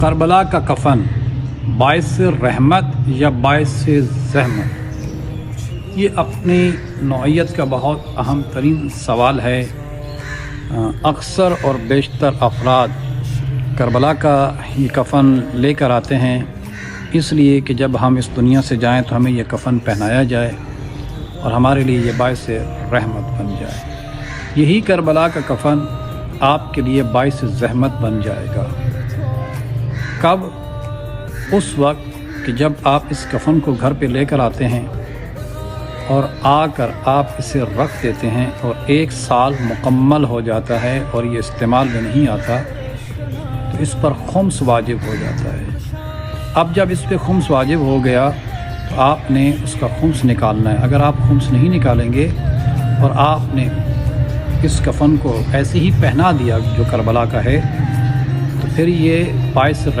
کربلا کا کفن باعث رحمت یا باعث زحمت، یہ اپنی نوعیت کا بہت اہم ترین سوال ہے۔ اکثر اور بیشتر افراد کربلا کا یہ کفن لے کر آتے ہیں اس لیے کہ جب ہم اس دنیا سے جائیں تو ہمیں یہ کفن پہنایا جائے اور ہمارے لیے یہ باعث رحمت بن جائے۔ یہی کربلا کا کفن آپ کے لیے باعث زحمت بن جائے گا۔ کب؟ اس وقت کہ جب آپ اس کفن کو گھر پہ لے کر آتے ہیں اور آ کر آپ اسے رکھ دیتے ہیں اور 1 سال مکمل ہو جاتا ہے اور یہ استعمال میں نہیں آتا تو اس پر خمس واجب ہو جاتا ہے۔ اب جب اس پہ خمس واجب ہو گیا تو آپ نے اس کا خمس نکالنا ہے۔ اگر آپ خمس نہیں نکالیں گے اور آپ نے اس کفن کو ایسے ہی پہنا دیا جو کربلا کا ہے تو پھر یہ باعث